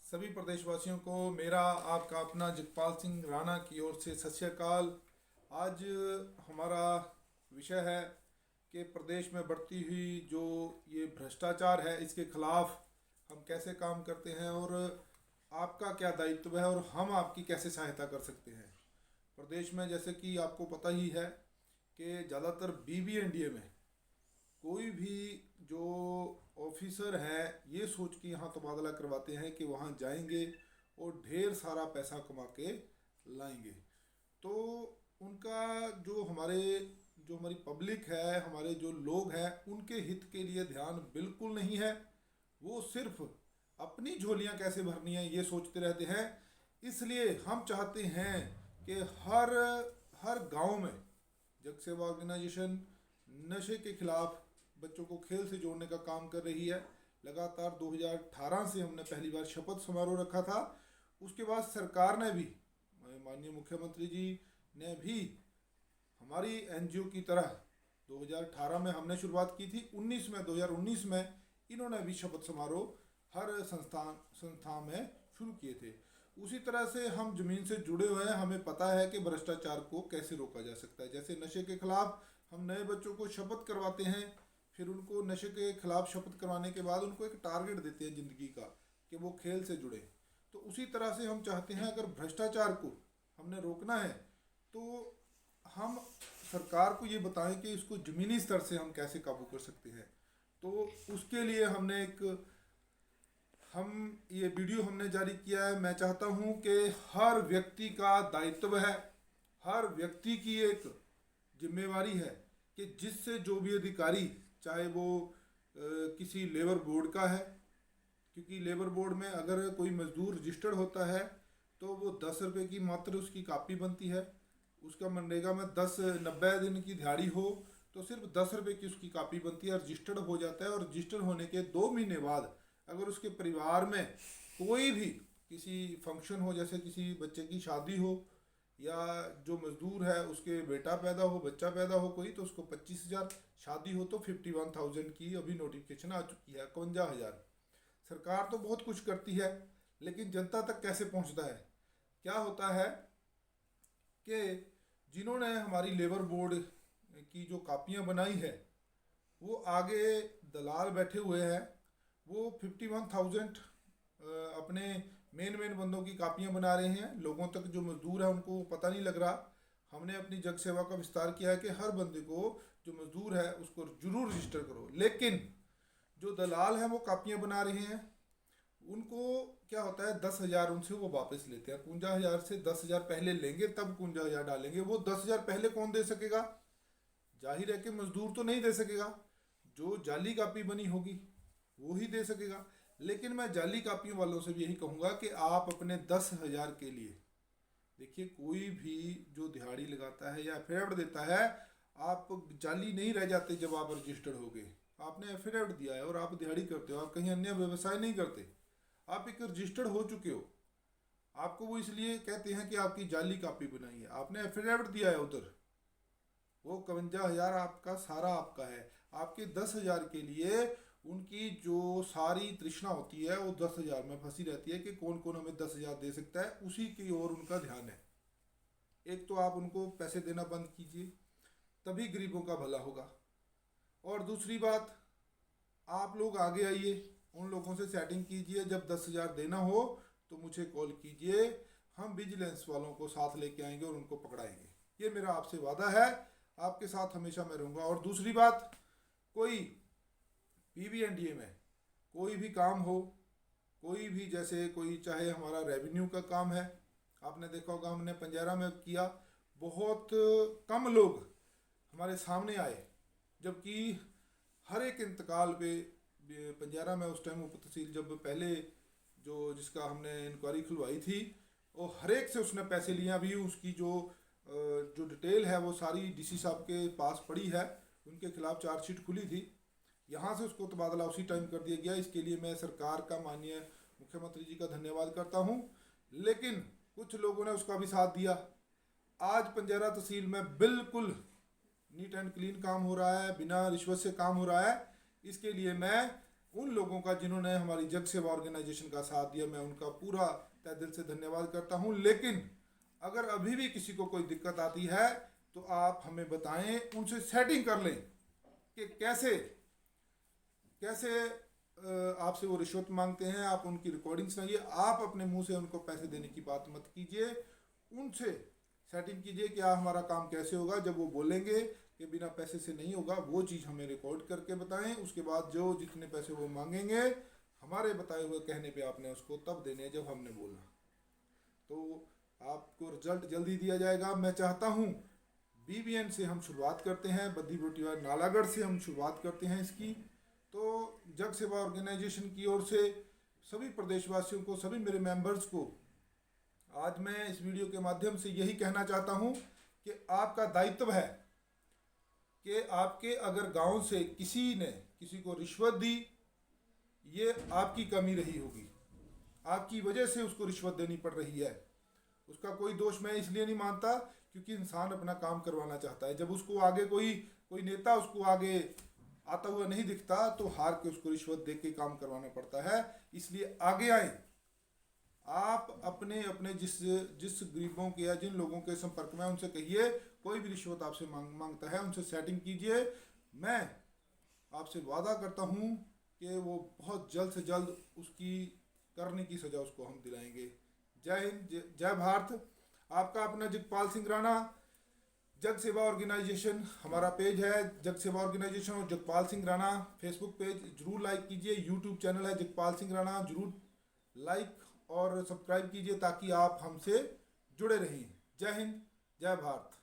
सभी प्रदेशवासियों को मेरा आपका अपना जगपाल सिंह राणा की ओर से सत श्री अकाल। आज हमारा विषय है कि प्रदेश में बढ़ती हुई जो ये भ्रष्टाचार है इसके खिलाफ हम कैसे काम करते हैं और आपका क्या दायित्व है और हम आपकी कैसे सहायता कर सकते हैं। प्रदेश में जैसे कि आपको पता ही है कि ज़्यादातर बीबीएनडीए में कोई भी जो ऑफिसर है ये सोच के यहाँ तबादला करवाते हैं कि वहाँ जाएंगे और ढेर सारा पैसा कमा के लाएंगे। तो उनका जो हमारी पब्लिक है, हमारे जो लोग हैं, उनके हित के लिए ध्यान बिल्कुल नहीं है। वो सिर्फ अपनी झोलियाँ कैसे भरनी है ये सोचते रहते हैं। इसलिए हम चाहते हैं कि हर हर गांव में जग सेवा ऑर्गेनाइजेशन नशे के खिलाफ बच्चों को खेल से जोड़ने का काम कर रही है। लगातार 2018 से हमने पहली बार शपथ समारोह रखा था। उसके बाद सरकार ने भी, माननीय मुख्यमंत्री जी ने भी हमारी एनजीओ की तरह 2018 में हमने शुरुआत की थी, 2019 में इन्होंने भी शपथ समारोह हर संस्था में शुरू किए थे। उसी तरह से हम जमीन से जुड़े हुए हैं, हमें पता है कि भ्रष्टाचार को कैसे रोका जा सकता है। जैसे नशे के खिलाफ हम नए बच्चों को शपथ करवाते हैं, फिर उनको नशे के खिलाफ शपथ करवाने के बाद उनको एक टारगेट देते हैं ज़िंदगी का कि वो खेल से जुड़े। तो उसी तरह से हम चाहते हैं अगर भ्रष्टाचार को हमने रोकना है तो हम सरकार को ये बताएं कि इसको ज़मीनी स्तर से हम कैसे काबू कर सकते हैं। तो उसके लिए हम ये वीडियो हमने जारी किया है। मैं चाहता हूँ कि हर व्यक्ति का दायित्व है, हर व्यक्ति की एक जिम्मेवारी है कि जिससे जो भी अधिकारी, चाहे वो किसी लेबर बोर्ड का है, क्योंकि लेबर बोर्ड में अगर कोई मजदूर रजिस्टर्ड होता है तो वो 10 रुपये की मात्र उसकी कापी बनती है। उसका मनरेगा में 90 दिन की दिहाड़ी हो तो सिर्फ 10 रुपये की उसकी कापी बनती है, रजिस्टर्ड हो जाता है। और रजिस्टर्ड होने के 2 महीने बाद अगर उसके परिवार में कोई भी किसी फंक्शन हो, जैसे किसी बच्चे की शादी हो या जो मजदूर है उसके बेटा पैदा हो, बच्चा पैदा हो कोई, तो उसको 25,000, शादी हो तो 51,000 की अभी नोटिफिकेशन आ चुकी है, 51,000। सरकार तो बहुत कुछ करती है लेकिन जनता तक कैसे पहुंचता है? क्या होता है कि जिन्होंने हमारी लेबर बोर्ड की जो कापियां बनाई है वो आगे दलाल बैठे हुए हैं। वो 51,000 अपने मेन मेन बंदों की कापियां बना रहे हैं। लोगों तक जो मजदूर है उनको पता नहीं लग रहा। हमने अपनी जग सेवा का विस्तार किया है कि हर बंदे को जो मजदूर है उसको जरूर रजिस्टर करो। लेकिन जो दलाल हैं वो कापियां बना रहे हैं, उनको क्या होता है 10,000 उनसे वो वापस लेते हैं। 51,000 से 10,000 पहले लेंगे तब 51,000 डालेंगे। वो 10,000 पहले कौन दे सकेगा? जाहिर है कि मजदूर तो नहीं दे सकेगा, जो जाली कापी बनी होगी वो ही दे सकेगा। लेकिन मैं जाली कापियों वालों से भी यही कहूँगा कि आप अपने 10,000 के लिए देखिए, कोई भी जो दिहाड़ी लगाता है या एफिडेविट देता है, आप जाली नहीं रह जाते। जब आप रजिस्टर्ड हो गए, आपने एफिडेविट दिया है और आप दिहाड़ी करते हो, आप कहीं अन्य व्यवसाय नहीं करते, आप एक रजिस्टर्ड हो चुके हो। आपको वो इसलिए कहते हैं कि आपकी जाली कापी बनाई है, आपने एफिडेविट दिया है उधर। वो 51,000 आपका सारा आपका है। आपके 10,000 के लिए उनकी जो सारी तृष्णा होती है वो 10,000 में फंसी रहती है कि कौन कौन हमें 10,000 दे सकता है, उसी की ओर उनका ध्यान है। एक तो आप उनको पैसे देना बंद कीजिए, तभी गरीबों का भला होगा। और दूसरी बात, आप लोग आगे आइए, उन लोगों से सेटिंग कीजिए। जब 10,000 देना हो तो मुझे कॉल कीजिए, हम विजिलेंस वालों को साथ लेके आएंगे और उनको पकड़ाएंगे। ये मेरा आपसे वादा है, आपके साथ हमेशा मैं रहूँगा। और दूसरी बात, कोई पीवीएनडीए में कोई भी काम हो, कोई भी, जैसे कोई चाहे हमारा रेवेन्यू का काम है, आपने देखा होगा हमने पंजारा में किया, बहुत कम लोग हमारे सामने आए। जबकि हर एक इंतकाल पे पंजारा में उस टाइम उप तहसील जब पहले जो जिसका हमने इंक्वायरी खुलवाई थी, वो हर एक से उसने पैसे लिए। अभी उसकी जो डिटेल है वो सारी डीसी साहब के पास पड़ी है, उनके खिलाफ चार्जशीट खुली थी। यहाँ से उसको तबादला उसी टाइम कर दिया गया। इसके लिए मैं सरकार का, माननीय मुख्यमंत्री जी का धन्यवाद करता हूँ। लेकिन कुछ लोगों ने उसका भी साथ दिया। आज पंजारा तहसील में बिल्कुल नीट एंड क्लीन काम हो रहा है, बिना रिश्वत से काम हो रहा है। इसके लिए मैं उन लोगों का जिन्होंने हमारी जग सेवा ऑर्गेनाइजेशन का साथ दिया, मैं उनका पूरा तहे दिल से धन्यवाद करता हूं। लेकिन अगर अभी भी किसी को कोई दिक्कत आती है तो आप हमें बताएं, उनसे सेटिंग कर लें कि कैसे कैसे आपसे वो रिश्वत मांगते हैं। आप उनकी रिकॉर्डिंग सुनाइए, आप अपने मुंह से उनको पैसे देने की बात मत कीजिए, उनसे सेटिंग कीजिए कि हमारा काम कैसे होगा। जब वो बोलेंगे कि बिना पैसे से नहीं होगा, वो चीज़ हमें रिकॉर्ड करके बताएं। उसके बाद जो जितने पैसे वो मांगेंगे, हमारे बताए हुए कहने पे आपने उसको तब देने हैं जब हमने बोला। तो आपको रिजल्ट जल्दी दिया जाएगा। मैं चाहता हूँ BBN से हम शुरुआत करते हैं, बद्दी बोटीवार नालागढ़ से हम शुरुआत करते हैं इसकी। तो जग सेवा ऑर्गेनाइजेशन की ओर से सभी प्रदेशवासियों को, सभी मेरे मेंबर्स को आज मैं इस वीडियो के माध्यम से यही कहना चाहता हूं कि आपका दायित्व है कि आपके अगर गांव से किसी ने किसी को रिश्वत दी, ये आपकी कमी रही होगी, आपकी वजह से उसको रिश्वत देनी पड़ रही है। उसका कोई दोष मैं इसलिए नहीं मानता क्योंकि इंसान अपना काम करवाना चाहता है। जब उसको आगे कोई नेता उसको आगे आता हुआ नहीं दिखता तो हार के उसको रिश्वत दे के काम करवाना पड़ता है। इसलिए आगे आए, आप अपने अपने जिस गरीबों के या जिन लोगों के संपर्क में उनसे कहिए, कोई भी रिश्वत आपसे मांगता है उनसे सेटिंग कीजिए। मैं आपसे वादा करता हूं कि वो बहुत जल्द से जल्द उसकी करने की सजा उसको हम दिलाएंगे। जय हिंद, जय भारत। आपका अपना जगपाल सिंह राणा, जग सेवा ऑर्गेनाइजेशन हमारा पेज है, जग सेवा ऑर्गेनाइजेशन और जगपाल सिंह राणा फेसबुक पेज जरूर लाइक कीजिए। यूट्यूब चैनल है जगपाल सिंह राणा, जरूर लाइक और सब्सक्राइब कीजिए ताकि आप हमसे जुड़े रहें। जय हिंद, जय भारत।